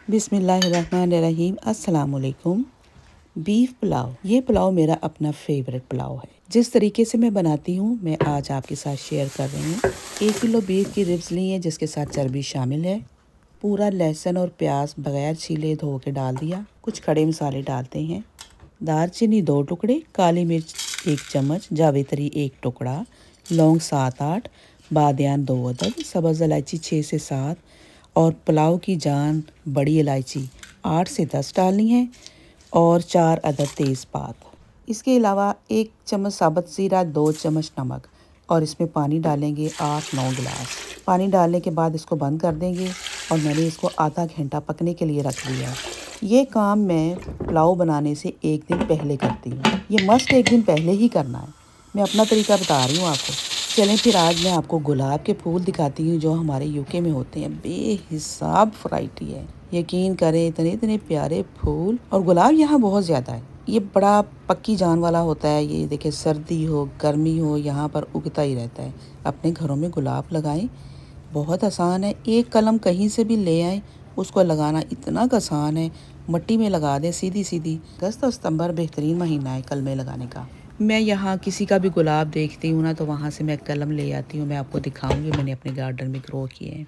बिस्मिल्लाहिर्रहमानिर्रहीम। अस्सलाम वालेकुम। बीफ पुलाव, ये पुलाव मेरा अपना फेवरेट पुलाव है। जिस तरीके से मैं बनाती हूँ मैं आज आपके साथ शेयर कर रही हूँ। 1 किलो बीफ की रिब्स ली है जिसके साथ चर्बी शामिल है। पूरा लहसुन और प्याज बगैर छीले धो के डाल दिया। कुछ खड़े मसाले डालते हैं। दालचीनी 2 टुकड़े, काली मिर्च 1 चम्मच, जावित्री 1 टुकड़ा, लौंग 7-8, बादियान 2 अदद, सब्ज़ इलायची 6 से 7 और पुलाव की जान बड़ी इलायची 8 से 10 डालनी है और 4 अदद तेज़पात। इसके अलावा 1 चम्मच साबुत ज़ीरा, 2 चम्मच नमक और इसमें पानी डालेंगे 8-9 गिलास। पानी डालने के बाद इसको बंद कर देंगे और मैंने इसको आधा घंटा पकने के लिए रख दिया। ये काम मैं पुलाव बनाने से 1 दिन पहले करती हूँ। ये मस्ट 1 दिन पहले ही करना है। मैं अपना तरीका बता रही हूँ आपको। चलें फिर आज मैं आपको गुलाब के फूल दिखाती हूँ जो हमारे यूके में होते हैं। बेहिसाब वैरायटी है, यकीन करें इतने इतने प्यारे फूल। और गुलाब यहाँ बहुत ज़्यादा है। ये बड़ा पक्की जान वाला होता है। ये देखिए सर्दी हो गर्मी हो यहाँ पर उगता ही रहता है। अपने घरों में गुलाब लगाएं, बहुत आसान है। एक कलम कहीं से भी ले आएँ, उसको लगाना इतना आसान है। मिट्टी में लगा दें सीधी सीधी। अगस्त और सितंबर बेहतरीन महीना है कलमे लगाने का। मैं यहाँ किसी का भी गुलाब देखती हूँ ना तो वहाँ से मैं कलम ले आती हूँ। मैं आपको दिखाऊंगी, मैंने अपने गार्डन में ग्रो किए हैं।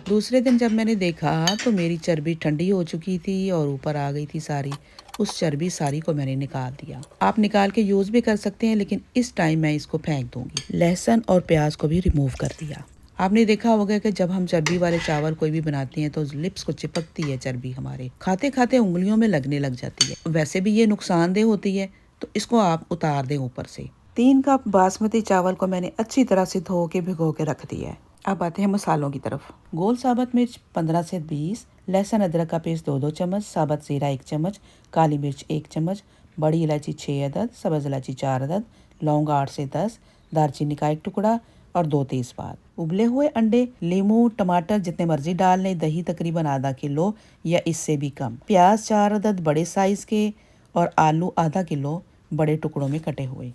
दूसरे दिन जब मैंने देखा तो मेरी चर्बी ठंडी हो चुकी थी और ऊपर आ गई थी सारी। उस चर्बी सारी को मैंने निकाल दिया। आप निकाल के यूज़ भी कर सकते हैं लेकिन इस टाइम मैं इसको फेंक दूंगी। लहसुन और प्याज को भी रिमूव कर दिया। आपने देखा होगा कि जब हम चर्बी वाले चावल कोई भी बनाते हैं तो लिप्स को चिपकती है चर्बी, हमारे खाते खाते उंगलियों में लगने लग जाती है। वैसे भी ये नुकसानदेह होती है तो इसको आप उतार दें ऊपर से। 3 कप बासमती चावल को मैंने अच्छी तरह से धो के भिगो के रख दिया है। अब आते हैं मसालों की तरफ। गोल साबुत मिर्च 15 से 20, लहसुन अदरक का पेस्ट 2-2 चम्मच, साबुत जीरा 1 चम्मच, काली मिर्च 1 चम्मच, बड़ी इलायची 6 अदद, सब्ज़ इलायची 4 अदद, लौंग 8 से 10, दालचीनी का 1 टुकड़ा और 2 तेज़पात। उबले हुए अंडे, नींबू, टमाटर जितने मर्जी डाल लें, दही तकरीबन आधा किलो या इससे भी कम, प्याज 4 अदद बड़े साइज़ के और आलू आधा किलो बड़े टुकड़ों में कटे हुए।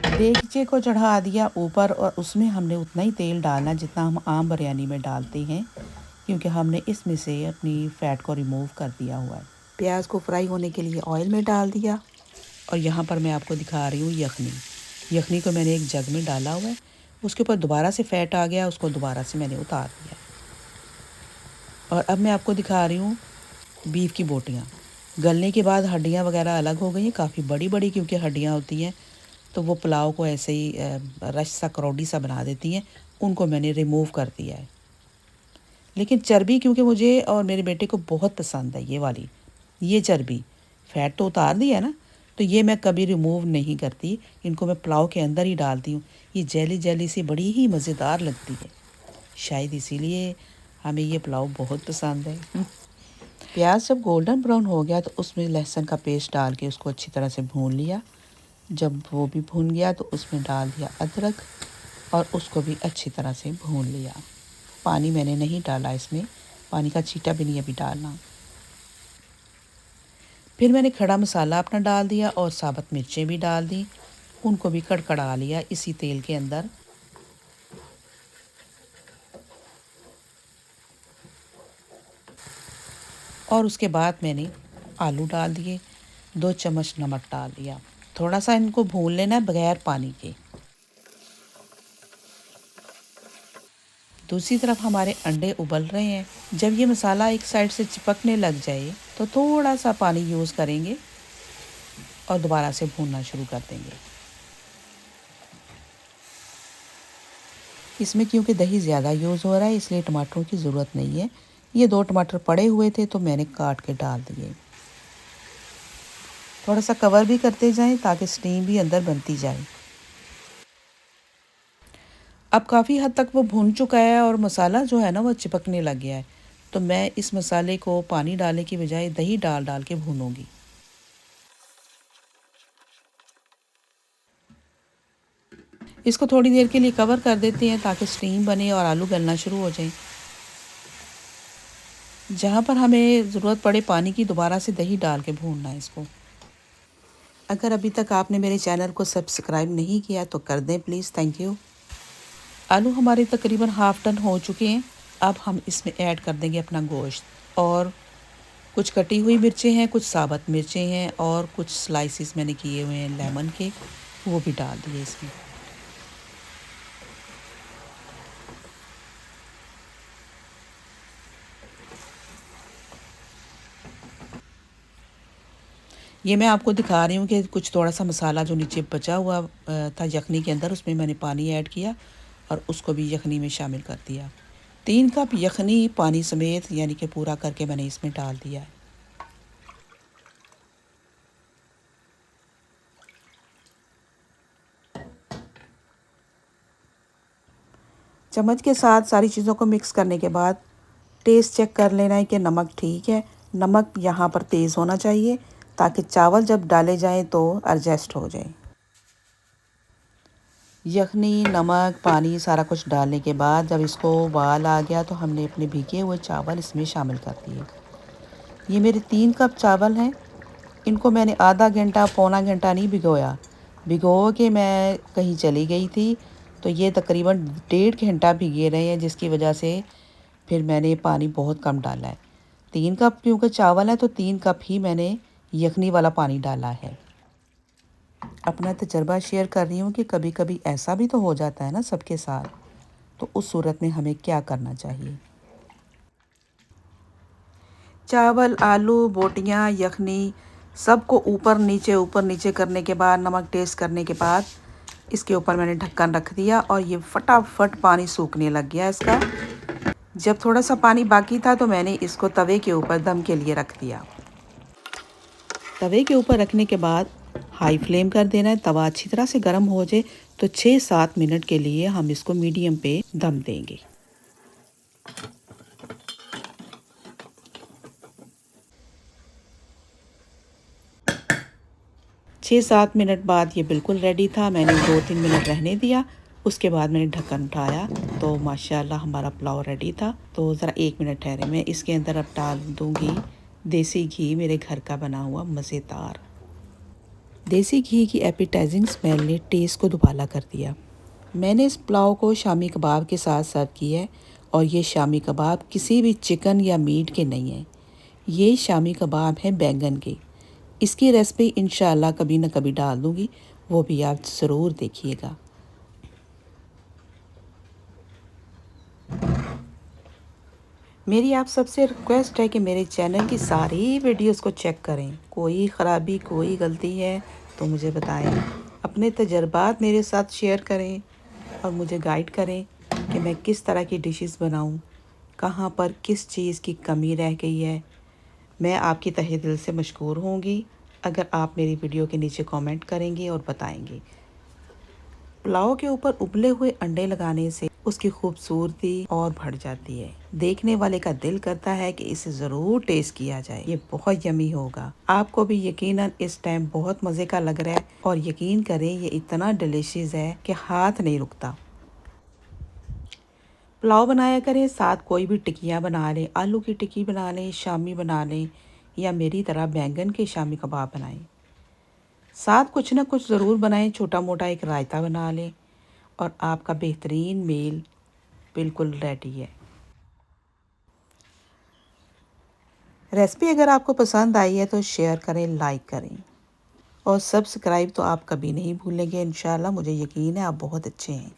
देगचे को चढ़ा दिया ऊपर और उसमें हमने उतना ही तेल डालना जितना हम आम बिरयानी में डालते हैं, क्योंकि हमने इसमें से अपनी फ़ैट को रिमूव कर दिया हुआ है। प्याज को फ्राई होने के लिए ऑयल में डाल दिया और यहाँ पर मैं आपको दिखा रही हूँ यखनी। यखनी को मैंने एक जग में डाला हुआ है। उसके ऊपर दोबारा से फ़ैट आ गया, उसको दोबारा से मैंने उतार दिया। और अब मैं आपको दिखा रही हूँ बीफ की बोटियाँ। गलने के बाद हड्डियाँ वगैरह अलग हो गई हैं, काफ़ी बड़ी बड़ी क्योंकि हड्डियाँ होती हैं तो वो पुलाव को ऐसे ही रश सा करौड़ी सा बना देती हैं। उनको मैंने रिमूव कर दिया है। लेकिन चर्बी क्योंकि मुझे और मेरे बेटे को बहुत पसंद है ये वाली, ये चर्बी, फ़ैट तो उतार दी है ना, तो ये मैं कभी रिमूव नहीं करती। इनको मैं पुलाव के अंदर ही डालती हूँ। ये जेली जेली सी बड़ी ही मज़ेदार लगती है, शायद इसीलिए हमें ये पुलाव बहुत पसंद है। प्याज जब गोल्डन ब्राउन हो गया तो उसमें लहसुन का पेस्ट डाल के उसको अच्छी तरह से भून लिया। जब वो भी भून गया तो उसमें डाल दिया अदरक और उसको भी अच्छी तरह से भून लिया। पानी मैंने नहीं डाला इसमें, पानी का छींटा भी नहीं अभी डालना। फिर मैंने खड़ा मसाला अपना डाल दिया और साबुत मिर्चें भी डाल दी। उनको भी कड़कड़ा लिया इसी तेल के अंदर। और उसके बाद मैंने आलू डाल दिए, 2 चम्मच नमक डाल दिया। थोड़ा सा इनको भून लेना है बगैर पानी के। दूसरी तरफ हमारे अंडे उबल रहे हैं। जब ये मसाला एक साइड से चिपकने लग जाए तो थोड़ा सा पानी यूज़ करेंगे और दोबारा से भूनना शुरू कर देंगे। इसमें क्योंकि दही ज़्यादा यूज़ हो रहा है इसलिए टमाटरों की ज़रूरत नहीं है। ये 2 टमाटर पड़े हुए थे तो मैंने काट के डाल दिए। थोड़ा सा कवर भी करते जाएं ताकि स्टीम भी अंदर बनती जाए। अब काफ़ी हद तक वो भून चुका है और मसाला जो है ना वो चिपकने लग गया है। तो मैं इस मसाले को पानी डालने की बजाय दही डाल डाल के भूनूंगी। इसको थोड़ी देर के लिए कवर कर देते हैं ताकि स्टीम बने और आलू गलना शुरू हो जाए। जहाँ पर हमें ज़रूरत पड़े पानी की दोबारा से दही डाल के भूनना है इसको। अगर अभी तक आपने मेरे चैनल को सब्सक्राइब नहीं किया तो कर दें प्लीज़, थैंक यू। आलू हमारे तकरीबन हाफ़ टन हो चुके हैं। अब हम इसमें ऐड कर देंगे अपना गोश्त और कुछ कटी हुई मिर्चें हैं, कुछ साबुत मिर्चें हैं और कुछ स्लाइसिस मैंने किए हुए हैं लेमन के, वो भी डाल दिए इसमें। ये मैं आपको दिखा रही हूँ कि कुछ थोड़ा सा मसाला जो नीचे बचा हुआ था यखनी के अंदर, उसमें मैंने पानी ऐड किया और उसको भी यखनी में शामिल कर दिया। 3 कप यखनी पानी समेत यानी कि पूरा करके मैंने इसमें डाल दिया है। चम्मच के साथ सारी चीज़ों को मिक्स करने के बाद टेस्ट चेक कर लेना है कि नमक ठीक है। नमक यहाँ पर तेज़ होना चाहिए ताकि चावल जब डाले जाएं तो एडजस्ट हो जाए। यखनी, नमक, पानी सारा कुछ डालने के बाद जब इसको उबाल आ गया तो हमने अपने भीगे हुए चावल इसमें शामिल कर दिए। ये मेरे 3 कप चावल हैं। इनको मैंने आधा घंटा, पौना घंटा नहीं भिगोया। भिगो के मैं कहीं चली गई थी तो ये तकरीबन 1.5 घंटा भिगे रहे हैं, जिसकी वजह से फिर मैंने पानी बहुत कम डाला है। 3 कप क्योंकि चावल है तो 3 कप ही मैंने यखनी वाला पानी डाला है। अपना तजर्बा शेयर कर रही हूँ कि कभी कभी ऐसा भी तो हो जाता है ना सबके साथ, तो उस सूरत में हमें क्या करना चाहिए। चावल, आलू, बोटियाँ, यखनी सबको ऊपर नीचे करने के बाद, नमक टेस्ट करने के बाद इसके ऊपर मैंने ढक्कन रख दिया और ये फटाफट पानी सूखने लग गया इसका। जब थोड़ा सा पानी बाकी था तो मैंने इसको तवे के ऊपर दम के लिए रख दिया। तवे के ऊपर रखने के बाद हाई फ्लेम कर देना है। तवा अच्छी तरह से गर्म हो जाए तो 6-7 मिनट के लिए हम इसको मीडियम पे दम देंगे। 6-7 मिनट बाद ये बिल्कुल रेडी था। मैंने 2-3 मिनट रहने दिया, उसके बाद मैंने ढक्कन उठाया तो माशाल्लाह हमारा पुलाव रेडी था। तो ज़रा 1 मिनट ठहरे, मैं इसके अंदर अब डाल दूँगी देसी घी, मेरे घर का बना हुआ मज़ेदार। देसी घी की एपेटाइजिंग स्मेल ने टेस्ट को दुबाला कर दिया। मैंने इस पुलाव को शामी कबाब के साथ सर्व किया है और ये शामी कबाब किसी भी चिकन या मीट के नहीं हैं। ये शामी कबाब हैं बैंगन के। इसकी रेसिपी इंशाल्लाह कभी न कभी डाल दूँगी, वो भी आप ज़रूर देखिएगा। मेरी आप सबसे रिक्वेस्ट है कि मेरे चैनल की सारी वीडियोस को चेक करें। कोई ख़राबी, कोई गलती है तो मुझे बताएं। अपने तजर्बात मेरे साथ शेयर करें और मुझे गाइड करें कि मैं किस तरह की डिशेस बनाऊं, कहाँ पर किस चीज़ की कमी रह गई है। मैं आपकी तहे दिल से मशकूर होंगी अगर आप मेरी वीडियो के नीचे कमेंट करेंगे और बताएंगे। पुलाव के ऊपर उबले हुए अंडे लगाने से उसकी खूबसूरती और बढ़ जाती है। देखने वाले का दिल करता है कि इसे ज़रूर टेस्ट किया जाए। ये बहुत यमी होगा। आपको भी यकीनन इस टाइम बहुत मज़े का लग रहा है और यकीन करें ये इतना डिलीशियस है कि हाथ नहीं रुकता। पुलाव बनाया करें, साथ कोई भी टिक्कियाँ बना लें, आलू की टिक्की बना लें, शामी बना लें या मेरी तरह बैंगन के शामी कबाब बनाएं। साथ कुछ ना कुछ ज़रूर बनाएं, छोटा मोटा एक रायता बना लें और आपका बेहतरीन मील बिल्कुल रेडी है। रेसिपी अगर आपको पसंद आई है तो शेयर करें, लाइक करें और सब्सक्राइब तो आप कभी नहीं भूलेंगे इंशाल्लाह। मुझे यकीन है आप बहुत अच्छे हैं।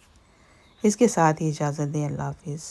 इसके साथ ही इजाज़त दें। अल्लाह हाफिज़।